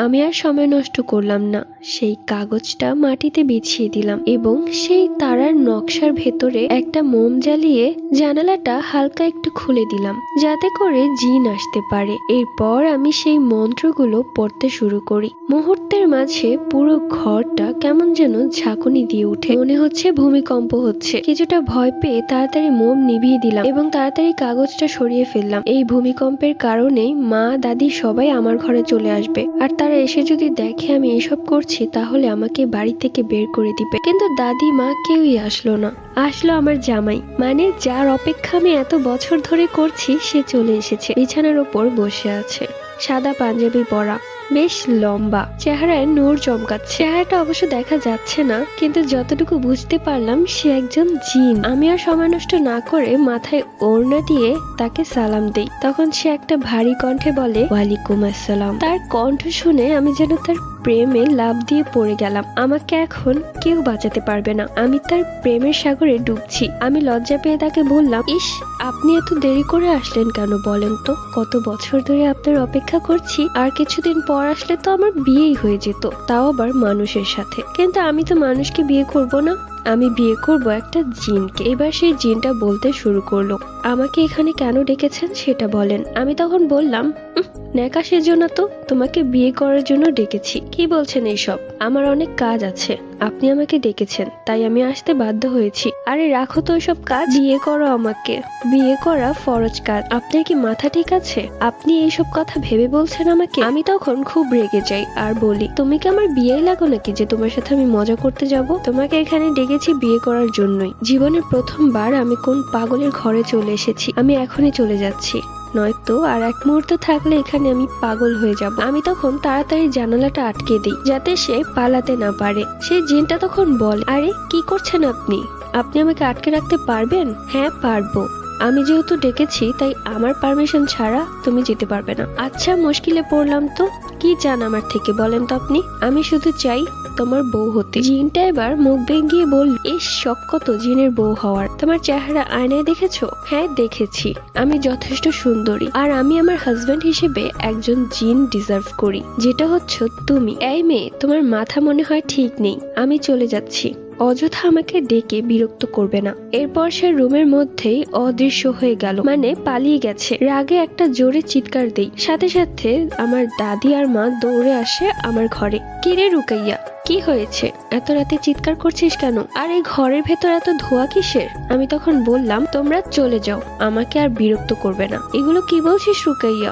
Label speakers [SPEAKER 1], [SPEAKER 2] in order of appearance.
[SPEAKER 1] আমি আর সময় নষ্ট করলাম না, সেই কাগজটা মাটিতে বিছিয়ে দিলাম এবং সেই তারার নকশার ভেতরে একটা মোম জ্বালিয়ে জানালাটা হালকা একটু খুলে দিলাম যাতে করে জিন আসতে পারে। এরপর আমি সেই মন্ত্রগুলো পড়তে শুরু করি। মুহূর্তের মাঝে পুরো ঘরটা কেমন যেন ঝাঁকুনি দিয়ে উঠে, মনে হচ্ছে ভূমিকম্প হচ্ছে। কিছুটা ভয় পেয়ে তাড়াতাড়ি মোম নিভিয়ে দিলাম এবং তাড়াতাড়ি কাগজটা সরিয়ে ফেললাম। এই ভূমিকম্পের কারণেই মা, দাদি সবাই আমার ঘরে চলে আসবে, আর তারা এসে যদি দেখে আমি এসব করছি তাহলে আমাকে বাড়ি থেকে বের করে দিবে। কিন্তু দাদি, মা কেউই আসলো না। আসলো আমার জামাই, মানে যার অপেক্ষা আমি এত বছর ধরে করছি, সে চলে এসেছে। বিছানার ওপর বসে আছে, সাদা পাঞ্জাবি পরা, বেশ লম্বা, চেহারায় নূর চমকাচ্ছে। চেহারাটা অবশ্য দেখা যাচ্ছে না, কিন্তু যতটুকু বুঝতে পারলাম সে একজন জিন। আমি আর সময় নষ্ট না করে মাথায় ওড়না দিয়ে তাকে সালাম দেই। তখন সে একটা ভারী কণ্ঠে বলে, ওয়ালাইকুম আসসালাম। তার কণ্ঠ শুনে আমি যেন তার প্রেমে লাফ দিয়ে পড়ে গেলাম। আমাকে এখন কেউ বাঁচাতে পারবে না, আমি তার প্রেমের সাগরে ডুবছি। আমি লজ্জা পেয়ে তাকে বললাম, ইস, আপনি এত দেরি করে আসলেন কেন বলেন তো? কত বছর ধরে আপনার অপেক্ষা করছি, আর কিছুদিন পর আসলে তো আমার বিয়েই হয়ে যেত, তাও আবার মানুষের সাথে। কিন্তু আমি তো মানুষকে বিয়ে করব না, আমি বিয়ে করব একটা জিনকে। এবার সেই জিনটা বলতে শুরু করলো, আমাকে এখানে কেন ডেকেছেন সেটা বলেন। আমি তখন বললাম, নেকা সেজন্য তো, তোমাকে বিয়ে করার জন্য ডেকেছি। কি বলছেন এইসব? আমার অনেক কাজ আছে, আপনি আমাকে ডেকেছেন তাই আমি আসতে বাধ্য হয়েছি। আরে রাখো তো ওইসব কাজ, বিয়ে করো আমাকে। বিয়ে করা ফরজ কাজ। আপনার কি মাথা ঠিক আছে? আপনি এইসব কথা ভেবে বলছেন আমাকে? আমি তখন খুব রেগে যাই আর বলি, তুমি কি আমার বিয়েই লাগো নাকি যে তোমার সাথে আমি মজা করতে যাব? তোমাকে এখানে ডেকেছি বিয়ে করার জন্যই। জীবনের প্রথমবার আমি কোন পাগলের ঘরে চলে এসেছি। আমি এখনই চলে যাচ্ছি, নয়তো আর এক মুহূর্ত থাকলে এখানে আমি পাগল হয়ে যাব। আমি তখন তাড়াতাড়ি জানালাটা আটকে দিই যাতে সে পালাতে না পারে। সেই জিনটা তখন বলে, আরে কি করছেন আপনি? আপনি আমাকে আটকে রাখতে পারবেন? হ্যাঁ পারবো, আমি যেহেতু ডেকেছি তাই আমার পারমিশন ছাড়া তুমি যেতে পারবে না। আচ্ছা, মুশকিলে পড়লাম তো, কি চান আমার থেকে বলেন তো আপনি? আমি শুধু চাই তোমার বউ হতে। জিনটা এবার মুখ ভেঙিয়ে বলল, ইস, শখ কত জিনের বউ হওয়ার। তোমার চেহারা আয়নায় দেখেছো? হ্যাঁ দেখেছি, আমি যথেষ্ট সুন্দরী, আর আমি আমার হাজবেন্ড হিসেবে একজন জিন ডিজার্ভ করি, যেটা হচ্ছে তুমি। এই মেয়ে, তোমার মাথা মনে হয় ঠিক নেই, আমি চলে যাচ্ছি, অযথা আমাকে ডেকে বিরক্ত করবে না। এরপর সে রুমের মধ্যেই অদৃশ্য হয়ে গেল, মানে পালিয়ে গেছে। রাগে একটা জোরে চিৎকার দেই, সাথে সাথে আমার দাদি আর মা দৌড়ে আসে আমার ঘরে। কিরে রুকাইয়া, কি হয়েছে? এত রাতে চিৎকার করছিস কেন? আর এই ঘরের ভেতর এত ধোঁয়া কিসের? আমি তখন বললাম, তোমরা চলে যাও, আমাকে আর বিরক্ত করবে না। এগুলো কি বলছিস রুকাইয়া?